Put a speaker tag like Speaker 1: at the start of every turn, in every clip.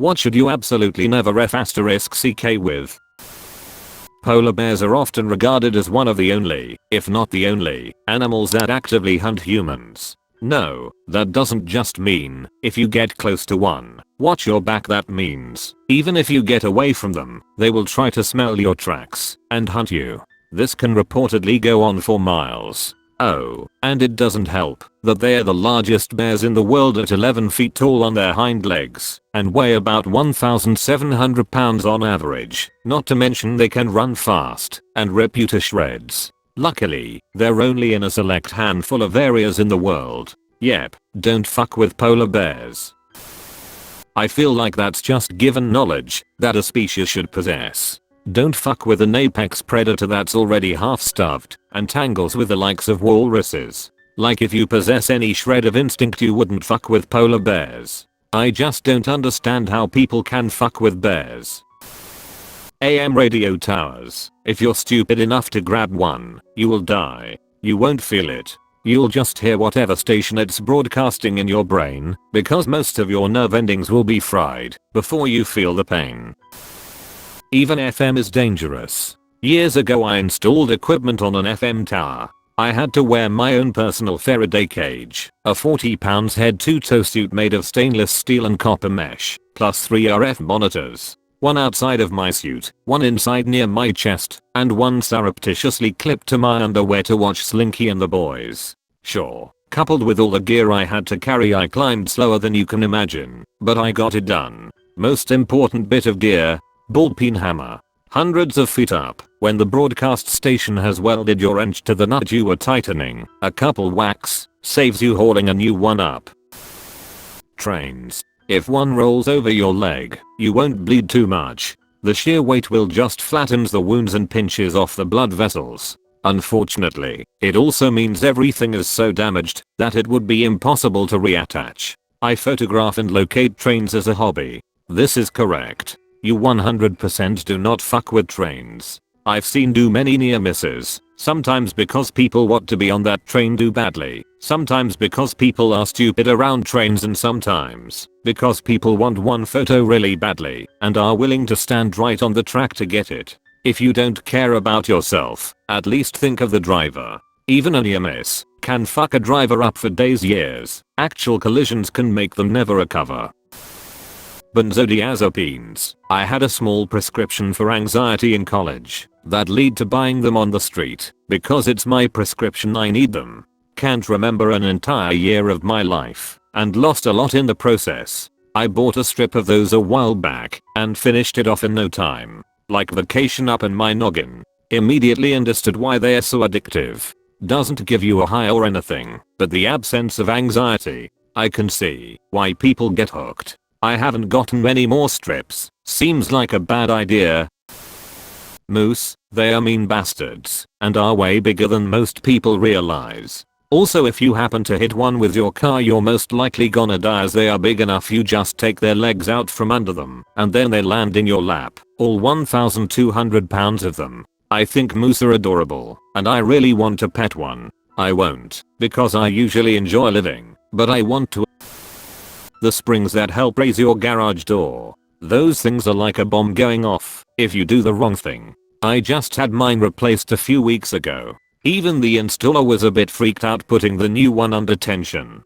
Speaker 1: What should you absolutely never *CK with? Polar bears are often regarded as one of the only, if not the only, animals that actively hunt humans. No, that doesn't just mean, if you get close to one, watch your back. That means, even if you get away from them, they will try to smell your tracks and hunt you. This can reportedly go on for miles. Oh, and it doesn't help that they are the largest bears in the world at 11 feet tall on their hind legs and weigh about 1,700 pounds on average, not to mention they can run fast and rip you to shreds. Luckily, they're only in a select handful of areas in the world. Yep, don't fuck with polar bears. I feel like that's just given knowledge that a species should possess. Don't fuck with an apex predator that's already half-starved and tangles with the likes of walruses. Like if you possess any shred of instinct you wouldn't fuck with polar bears. I just don't understand how people can fuck with bears. AM radio towers. If you're stupid enough to grab one, you will die. You won't feel it. You'll just hear whatever station it's broadcasting in your brain, because most of your nerve endings will be fried before you feel the pain. Even FM is dangerous. Years ago I installed equipment on an FM tower. I had to wear my own personal Faraday cage, a 40 pounds head-to-toe suit made of stainless steel and copper mesh, plus 3 RF monitors. One outside of my suit, one inside near my chest, and one surreptitiously clipped to my underwear to watch Slinky and the boys. Sure, coupled with all the gear I had to carry, I climbed slower than you can imagine, but I got it done. Most important bit of gear, ball-peen hammer. Hundreds of feet up, when the broadcast station has welded your wrench to the nut you were tightening, a couple whacks saves you hauling a new one up. Trains. If one rolls over your leg, you won't bleed too much. The sheer weight will just flattens the wounds and pinches off the blood vessels. Unfortunately, it also means everything is so damaged that it would be impossible to reattach. I photograph and locate trains as a hobby. This is correct. You 100% do not fuck with trains. I've seen too many near misses. Sometimes because people want to be on that train too badly. Sometimes because people are stupid around trains, and sometimes because people want one photo really badly and are willing to stand right on the track to get it. If you don't care about yourself, at least think of the driver. Even a near miss can fuck a driver up for days, years. Actual collisions can make them never recover. Benzodiazepines. I had a small prescription for anxiety in college that lead to buying them on the street because it's my prescription, I need them. Can't remember an entire year of my life and lost a lot in the process. I bought a strip of those a while back and finished it off in no time. Like vacation up in my noggin. Immediately understood why they are so addictive. Doesn't give you a high or anything, but the absence of anxiety. I can see why people get hooked. I haven't gotten many more strips. Seems like a bad idea. Moose. They are mean bastards and are way bigger than most people realize. Also, if you happen to hit one with your car, you're most likely gonna die, as they are big enough you just take their legs out from under them and then they land in your lap, all 1,200 pounds of them. I think moose are adorable and I really want to pet one. I won't because I usually enjoy living, but I want to. The springs that help raise your garage door. Those things are like a bomb going off if you do the wrong thing. I just had mine replaced a few weeks ago. Even the installer was a bit freaked out putting the new one under tension.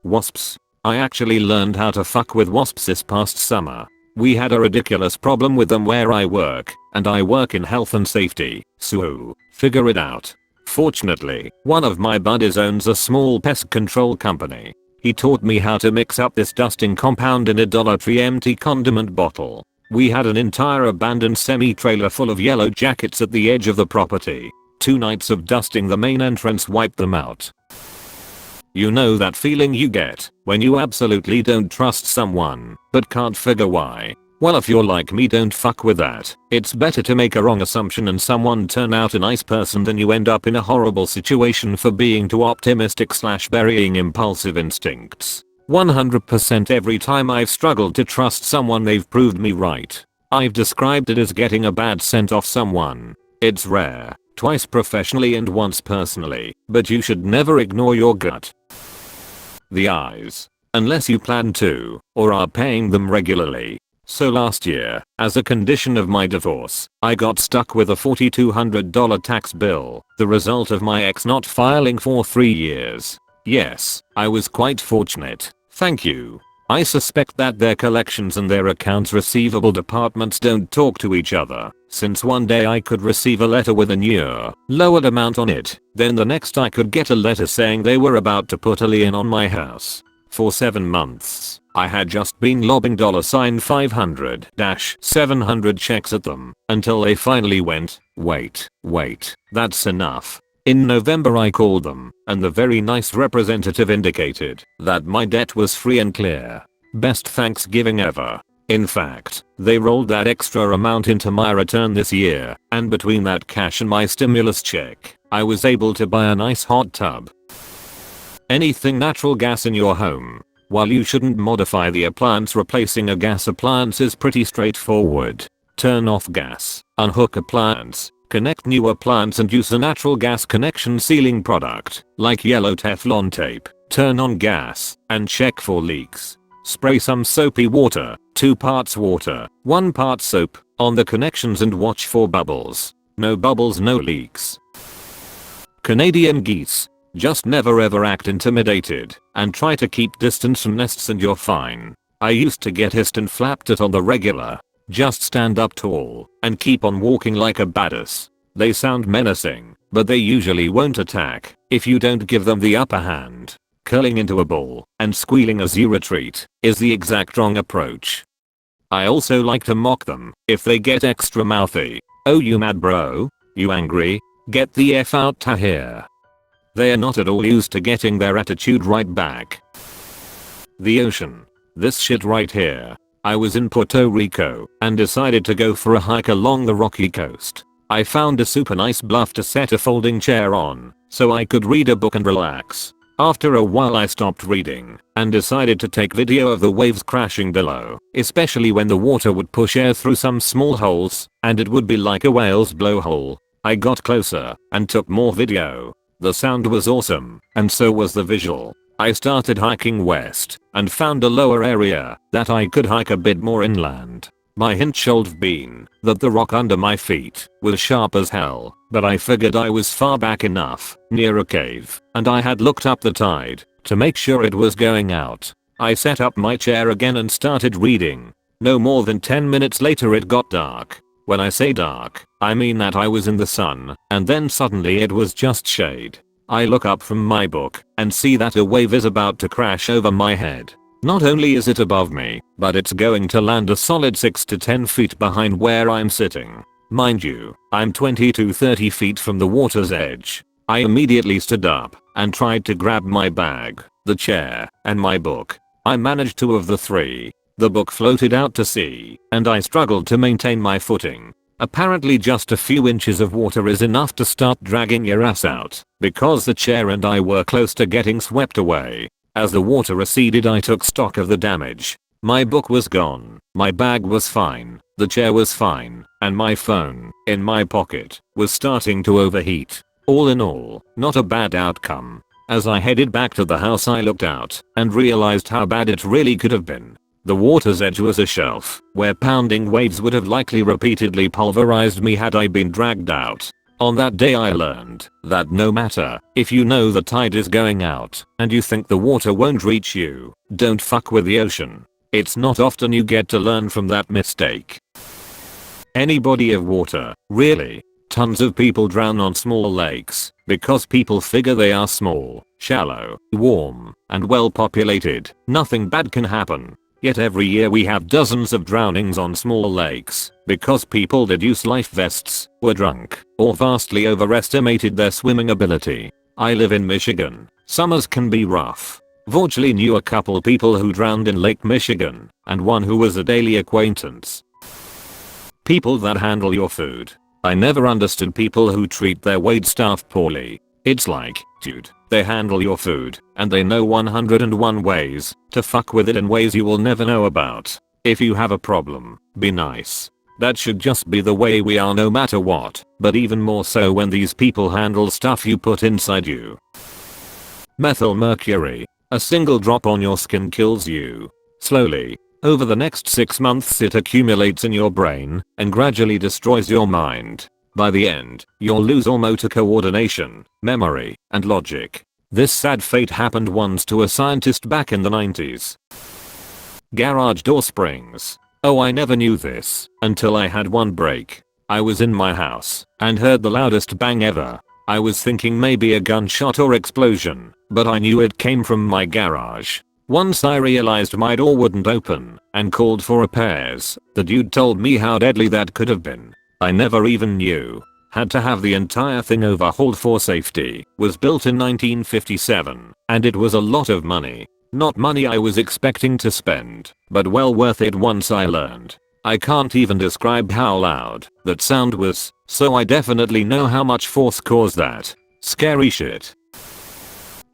Speaker 1: Wasps. I actually learned how to fuck with wasps this past summer. We had a ridiculous problem with them where I work, and I work in health and safety, so figure it out. Fortunately, one of my buddies owns a small pest control company. He taught me how to mix up this dusting compound in a Dollar Tree empty condiment bottle. We had an entire abandoned semi-trailer full of yellow jackets at the edge of the property. 2 nights of dusting the main entrance wiped them out. You know that feeling you get when you absolutely don't trust someone but can't figure why? Well, if you're like me, don't fuck with that. It's better to make a wrong assumption and someone turn out a nice person than you end up in a horrible situation for being too optimistic / burying impulsive instincts. 100% every time I've struggled to trust someone, they've proved me right. I've described it as getting a bad scent off someone. It's rare, twice professionally and once personally, but you should never ignore your gut. The eyes. unless you plan to, or are paying them regularly. So last year, as a condition of my divorce, I got stuck with a $4,200 tax bill, the result of my ex not filing for 3 years. Yes, I was quite fortunate, thank you. I suspect that their collections and their accounts receivable departments don't talk to each other, since one day I could receive a letter with a newer, lowered amount on it, then the next I could get a letter saying they were about to put a lien on my house. For 7 months, I had just been lobbing $500-700 checks at them, until they finally went, wait, that's enough. In November I called them, and the very nice representative indicated that my debt was free and clear. Best Thanksgiving ever. In fact, they rolled that extra amount into my return this year, and between that cash and my stimulus check, I was able to buy a nice hot tub. Anything natural gas in your home. While you shouldn't modify the appliance, replacing a gas appliance is pretty straightforward. Turn off gas, unhook appliance, connect new appliance and use a natural gas connection sealing product, like yellow Teflon tape. Turn on gas, and check for leaks. Spray some soapy water, 2 parts water, 1 part soap, on the connections and watch for bubbles. No bubbles, no leaks. Canadian geese. Just never ever act intimidated, and try to keep distance from nests and you're fine. I used to get hissed and flapped at on the regular. Just stand up tall, and keep on walking like a badass. They sound menacing, but they usually won't attack, if you don't give them the upper hand. Curling into a ball, and squealing as you retreat, is the exact wrong approach. I also like to mock them, if they get extra mouthy. Oh, you mad bro? You angry? Get the F out to here. They are not at all used to getting their attitude right back. The ocean. This shit right here. I was in Puerto Rico and decided to go for a hike along the rocky coast. I found a super nice bluff to set a folding chair on so I could read a book and relax. After a while I stopped reading and decided to take video of the waves crashing below, especially when the water would push air through some small holes and it would be like a whale's blowhole. I got closer and took more video. The sound was awesome, and so was the visual. I started hiking west, and found a lower area that I could hike a bit more inland. My hint should have been that the rock under my feet was sharp as hell, but I figured I was far back enough, near a cave, and I had looked up the tide, to make sure it was going out. I set up my chair again and started reading. No more than 10 minutes later it got dark. When I say dark, I mean that I was in the sun, and then suddenly it was just shade. I look up from my book, and see that a wave is about to crash over my head. Not only is it above me, but it's going to land a solid 6 to 10 feet behind where I'm sitting. Mind you, I'm 20 to 30 feet from the water's edge. I immediately stood up, and tried to grab my bag, the chair, and my book. I managed 2 of the 3. The book floated out to sea, and I struggled to maintain my footing. Apparently just a few inches of water is enough to start dragging your ass out, because the chair and I were close to getting swept away. As the water receded I took stock of the damage. My book was gone, my bag was fine, the chair was fine, and my phone, in my pocket, was starting to overheat. All in all, not a bad outcome. As I headed back to the house I looked out, and realized how bad it really could have been. The water's edge was a shelf, where pounding waves would have likely repeatedly pulverized me had I been dragged out. On that day I learned that no matter if you know the tide is going out, and you think the water won't reach you, don't fuck with the ocean. It's not often you get to learn from that mistake. Any body of water, really. Tons of people drown on small lakes, because people figure they are small, shallow, warm, and well populated, nothing bad can happen. Yet every year we have dozens of drownings on small lakes, because people did use life vests, were drunk, or vastly overestimated their swimming ability. I live in Michigan. Summers can be rough. Fortunately knew a couple people who drowned in Lake Michigan, and one who was a daily acquaintance. People that handle your food. I never understood people who treat their waitstaff poorly. It's like, dude, they handle your food, and they know 101 ways to fuck with it in ways you will never know about. If you have a problem, be nice. That should just be the way we are no matter what, but even more so when these people handle stuff you put inside you. Methyl mercury. A single drop on your skin kills you. Slowly. Over the next 6 months it accumulates in your brain and gradually destroys your mind. By the end, you'll lose all motor coordination, memory, and logic. This sad fate happened once to a scientist back in the 90s. Garage door springs. Oh, I never knew this until I had one break. I was in my house and heard the loudest bang ever. I was thinking maybe a gunshot or explosion, but I knew it came from my garage. Once I realized my door wouldn't open and called for repairs, the dude told me how deadly that could have been. I never even knew. Had to have the entire thing overhauled for safety. Was built in 1957, and it was a lot of money. Not money I was expecting to spend, but well worth it once I learned. I can't even describe how loud that sound was, so I definitely know how much force caused that. Scary shit.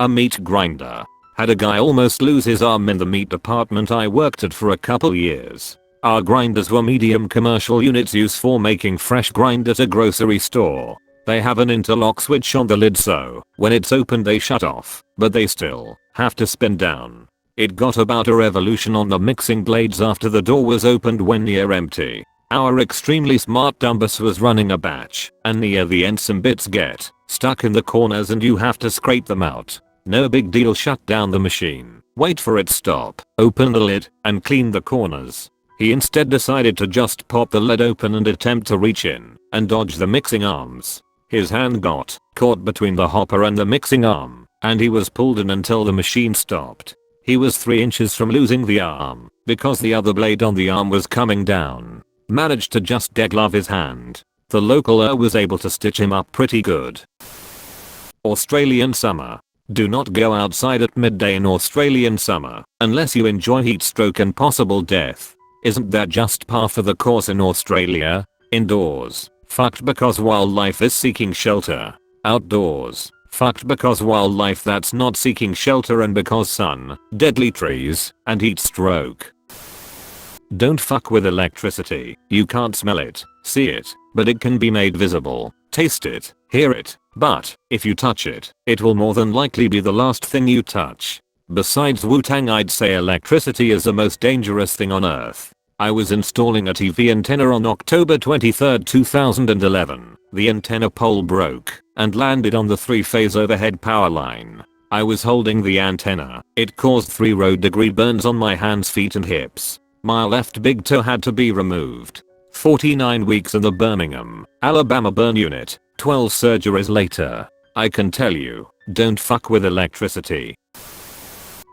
Speaker 1: A meat grinder. Had a guy almost lose his arm in the meat department I worked at for a couple years. Our grinders were medium commercial units used for making fresh grind at a grocery store. They have an interlock switch on the lid so when it's opened they shut off, but they still have to spin down. It got about a revolution on the mixing blades after the door was opened when near empty. Our extremely smart dumbbus was running a batch, and near the end some bits get stuck in the corners and you have to scrape them out. No big deal, shut down the machine, wait for it stop, open the lid, and clean the corners. He instead decided to just pop the lid open and attempt to reach in and dodge the mixing arms. His hand got caught between the hopper and the mixing arm, and he was pulled in until the machine stopped. He was 3 inches from losing the arm because the other blade on the arm was coming down. Managed to just deglove his hand. The local was able to stitch him up pretty good. Australian summer. Do not go outside at midday in Australian summer unless you enjoy heat stroke and possible death. Isn't that just par for the course in Australia? Indoors, fucked because wildlife is seeking shelter. Outdoors, fucked because wildlife that's not seeking shelter and because sun, deadly trees, and heat stroke. Don't fuck with electricity. You can't smell it, see it, but it can be made visible. Taste it, hear it, but if you touch it, it will more than likely be the last thing you touch. Besides Wu-Tang, I'd say electricity is the most dangerous thing on earth. I was installing a TV antenna on October 23, 2011. The antenna pole broke and landed on the 3-phase overhead power line. I was holding the antenna. It caused 3 road-degree burns on my hands, feet and hips. My left big toe had to be removed. 49 weeks in the Birmingham, Alabama burn unit, 12 surgeries later. I can tell you, don't fuck with electricity.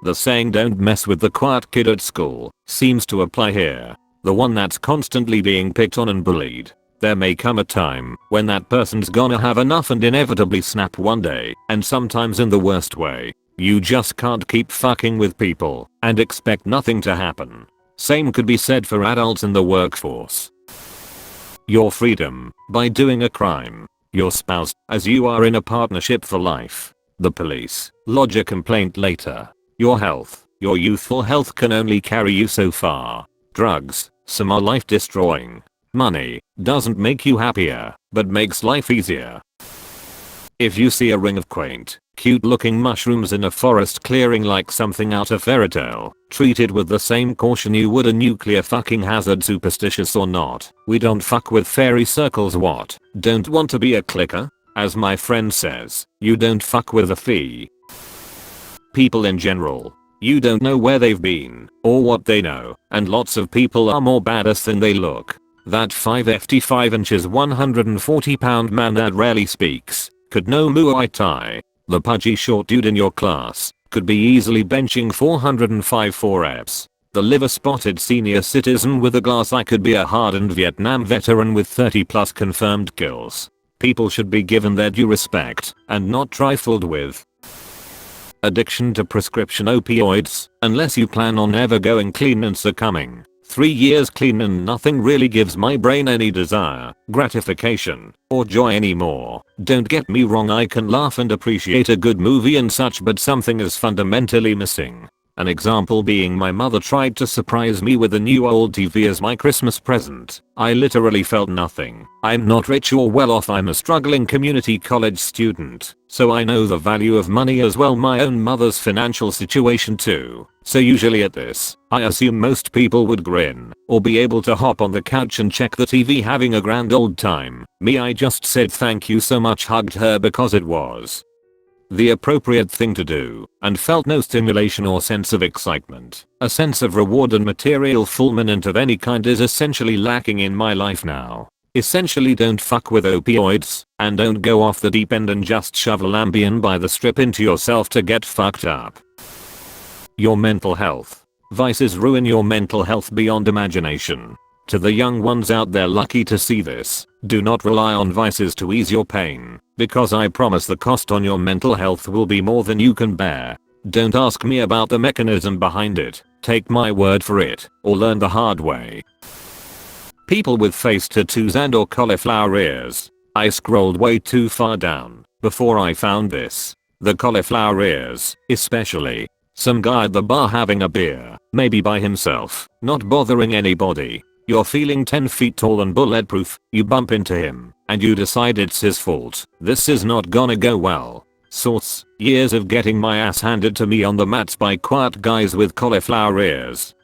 Speaker 1: The saying don't mess with the quiet kid at school seems to apply here. The one that's constantly being picked on and bullied. There may come a time when that person's gonna have enough and inevitably snap one day, and sometimes in the worst way. You just can't keep fucking with people and expect nothing to happen. Same could be said for adults in the workforce. Your freedom by doing a crime. Your spouse, as you are in a partnership for life. The police, lodge a complaint later. Your health, your youthful health can only carry you so far. Drugs, some are life destroying. Money, doesn't make you happier, but makes life easier. If you see a ring of quaint, cute looking mushrooms in a forest clearing like something out of fairy tale, treat it with the same caution you would a nuclear fucking hazard, superstitious or not. We don't fuck with fairy circles. What? Don't want to be a clicker? As my friend says, you don't fuck with a fee. People in general. You don't know where they've been, or what they know, and lots of people are more badass than they look. That 5'5" 5 inches 140 pound man that rarely speaks, could know Muay Thai. The pudgy short dude in your class, could be easily benching 405 for reps. The liver spotted senior citizen with a glass eye could be a hardened Vietnam veteran with 30 plus confirmed kills. People should be given their due respect, and not trifled with. Addiction to prescription opioids, unless you plan on ever going clean and succumbing. 3 years clean and nothing really gives my brain any desire, gratification, or joy anymore. Don't get me wrong, I can laugh and appreciate a good movie and such, but something is fundamentally missing. An example being my mother tried to surprise me with a new old TV as my Christmas present. I literally felt nothing. I'm not rich or well off, I'm a struggling community college student, so I know the value of money as well, my own mother's financial situation too. So usually at this, I assume most people would grin, or be able to hop on the couch and check the TV having a grand old time. Me, I just said thank you so much, hugged her because it was the appropriate thing to do, and felt no stimulation or sense of excitement. A sense of reward and material fulfillment of any kind is essentially lacking in my life now. Essentially, don't fuck with opioids, and don't go off the deep end and just shovel Ambien by the strip into yourself to get fucked up. Your mental health. Vices ruin your mental health beyond imagination. To the young ones out there lucky to see this, do not rely on vices to ease your pain, because I promise the cost on your mental health will be more than you can bear. Don't ask me about the mechanism behind it, take my word for it, or learn the hard way. People with face tattoos and or cauliflower ears. I scrolled way too far down before I found this. The cauliflower ears, especially. Some guy at the bar having a beer, maybe by himself, not bothering anybody. You're feeling 10 feet tall and bulletproof, you bump into him, and you decide it's his fault. This is not gonna go well. Source: years of getting my ass handed to me on the mats by quiet guys with cauliflower ears.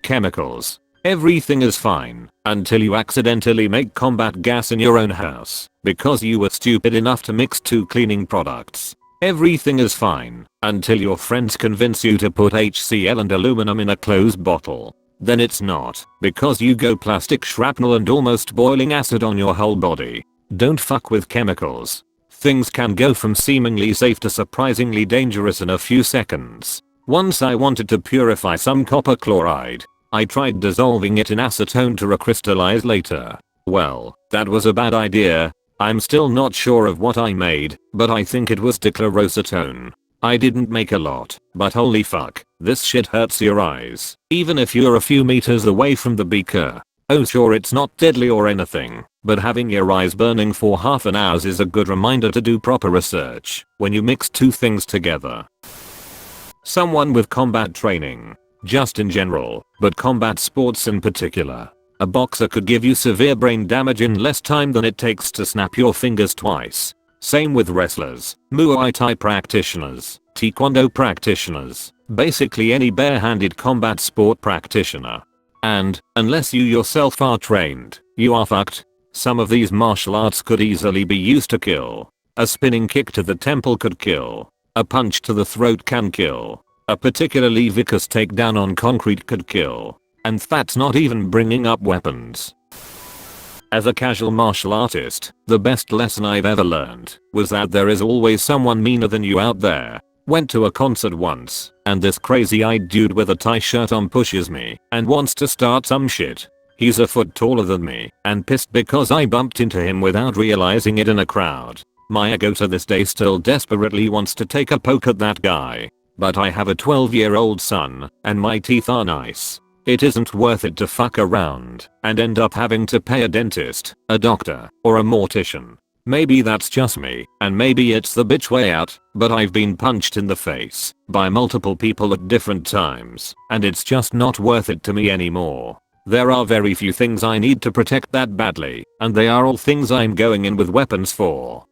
Speaker 1: Chemicals. Everything is fine until you accidentally make combat gas in your own house because you were stupid enough to mix 2 cleaning products. Everything is fine until your friends convince you to put HCl and aluminum in a closed bottle. Then it's not, because you go plastic shrapnel and almost boiling acid on your whole body. Don't fuck with chemicals. Things can go from seemingly safe to surprisingly dangerous in a few seconds. Once I wanted to purify some copper chloride. I tried dissolving it in acetone to recrystallize later. Well, that was a bad idea. I'm still not sure of what I made, but I think it was dichloracetone. I didn't make a lot, but holy fuck, this shit hurts your eyes, even if you're a few meters away from the beaker. Oh sure, it's not deadly or anything, but having your eyes burning for half an hour is a good reminder to do proper research when you mix 2 things together. Someone with combat training. Just in general, but combat sports in particular. A boxer could give you severe brain damage in less time than it takes to snap your fingers twice. Same with wrestlers, Muay Thai practitioners, Taekwondo practitioners, basically any bare-handed combat sport practitioner. And, unless you yourself are trained, you are fucked. Some of these martial arts could easily be used to kill. A spinning kick to the temple could kill. A punch to the throat can kill. A particularly vicious takedown on concrete could kill. And that's not even bringing up weapons. As a casual martial artist, the best lesson I've ever learned was that there is always someone meaner than you out there. Went to a concert once, and this crazy-eyed dude with a tie shirt on pushes me and wants to start some shit. He's a foot taller than me, and pissed because I bumped into him without realizing it in a crowd. My ego to this day still desperately wants to take a poke at that guy. But I have a 12-year-old son, and my teeth are nice. It isn't worth it to fuck around and end up having to pay a dentist, a doctor, or a mortician. Maybe that's just me, and maybe it's the bitch way out, but I've been punched in the face by multiple people at different times, and it's just not worth it to me anymore. There are very few things I need to protect that badly, and they are all things I'm going in with weapons for.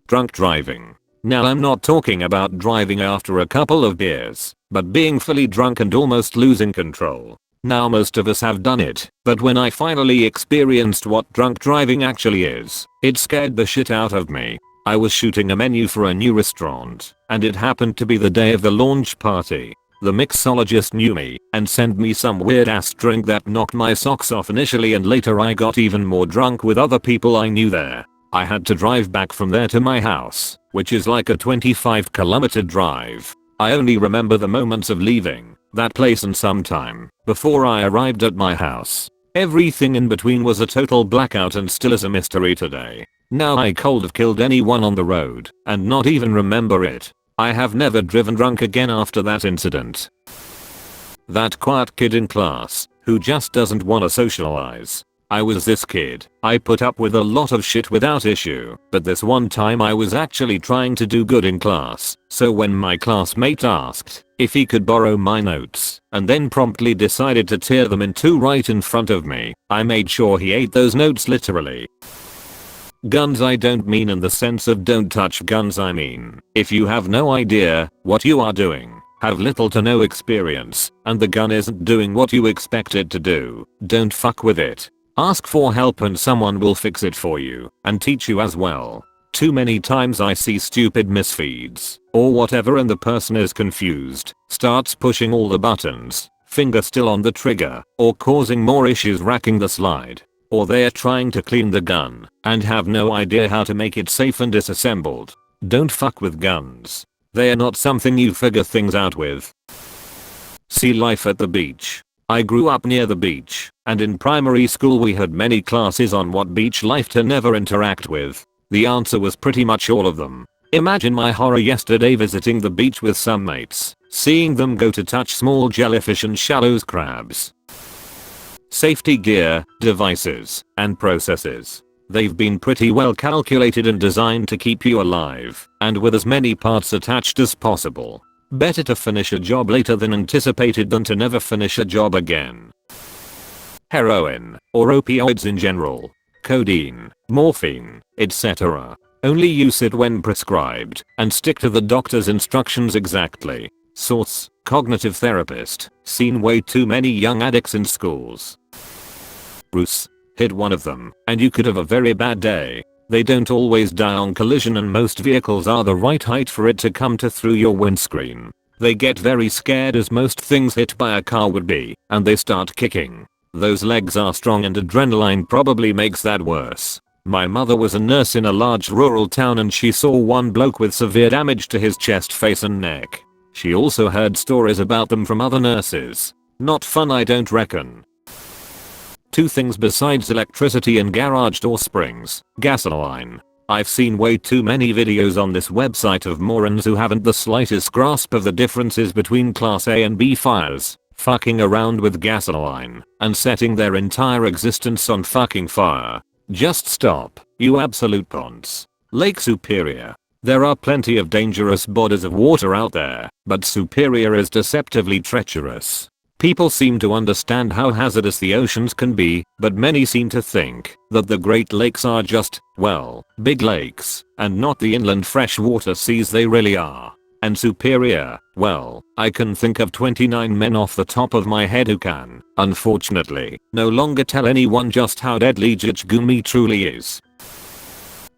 Speaker 1: Drunk driving. Now I'm not talking about driving after a couple of beers, but being fully drunk and almost losing control. Now most of us have done it, but when I finally experienced what drunk driving actually is, it scared the shit out of me. I was shooting a menu for a new restaurant, and it happened to be the day of the launch party. The mixologist knew me and sent me some weird ass drink that knocked my socks off initially, and later I got even more drunk with other people I knew there. I had to drive back from there to my house, which is like a 25-kilometer drive. I only remember the moments of leaving that place and some time before I arrived at my house. Everything in between was a total blackout and still is a mystery today. Now I could have killed anyone on the road and not even remember it. I have never driven drunk again after that incident. That quiet kid in class who just doesn't want to socialize. I was this kid. I put up with a lot of shit without issue, but this one time I was actually trying to do good in class, so when my classmate asked if he could borrow my notes, and then promptly decided to tear them in two right in front of me, I made sure he ate those notes literally. Guns I don't mean in the sense of don't touch guns, I mean if you have no idea what you are doing, have little to no experience, and the gun isn't doing what you expect it to do, don't fuck with it. Ask for help and someone will fix it for you and teach you as well. Too many times I see stupid misfeeds or whatever and the person is confused, starts pushing all the buttons, finger still on the trigger, or causing more issues racking the slide. Or they're trying to clean the gun and have no idea how to make it safe and disassembled. Don't fuck with guns. They are not something you figure things out with. Sea life at the beach. I grew up near the beach, and in primary school we had many classes on what beach life to never interact with. The answer was pretty much all of them. Imagine my horror yesterday visiting the beach with some mates, seeing them go to touch small jellyfish and shallow crabs. Safety gear, devices, and processes. They've been pretty well calculated and designed to keep you alive, and with as many parts attached as possible. Better to finish a job later than anticipated than to never finish a job again. Heroin, or opioids in general, codeine, morphine, etc. Only use it when prescribed, and stick to the doctor's instructions exactly. Source: cognitive therapist. Seen way too many young addicts in schools. Bruce. Hit one of them, and you could have a very bad day. They don't always die on collision and most vehicles are the right height for it to come to through your windscreen. They get very scared as most things hit by a car would be, and they start kicking. Those legs are strong and adrenaline probably makes that worse. My mother was a nurse in a large rural town and she saw one bloke with severe damage to his chest, face and neck. She also heard stories about them from other nurses. Not fun, I don't reckon. Two things besides electricity and garage door springs: gasoline. I've seen way too many videos on this website of morons who haven't the slightest grasp of the differences between class A and B fires, fucking around with gasoline, and setting their entire existence on fucking fire. Just stop, you absolute ponce. Lake Superior. There are plenty of dangerous bodies of water out there, but Superior is deceptively treacherous. People seem to understand how hazardous the oceans can be, but many seem to think that the Great Lakes are just, well, big lakes, and not the inland freshwater seas they really are. And Superior, well, I can think of 29 men off the top of my head who can, unfortunately, no longer tell anyone just how deadly Jijgumi truly is.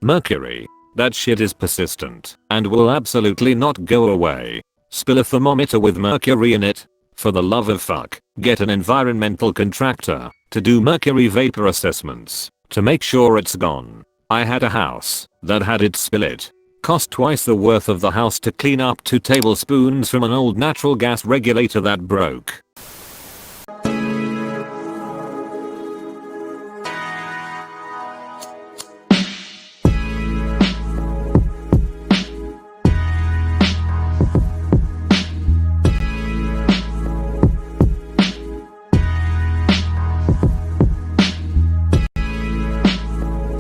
Speaker 1: Mercury. That shit is persistent, and will absolutely not go away. Spill a thermometer with mercury in it. For the love of fuck, get an environmental contractor to do mercury vapor assessments to make sure it's gone. I had a house that had it spill it. Cost twice the worth of the house to clean up 2 tablespoons from an old natural gas regulator that broke.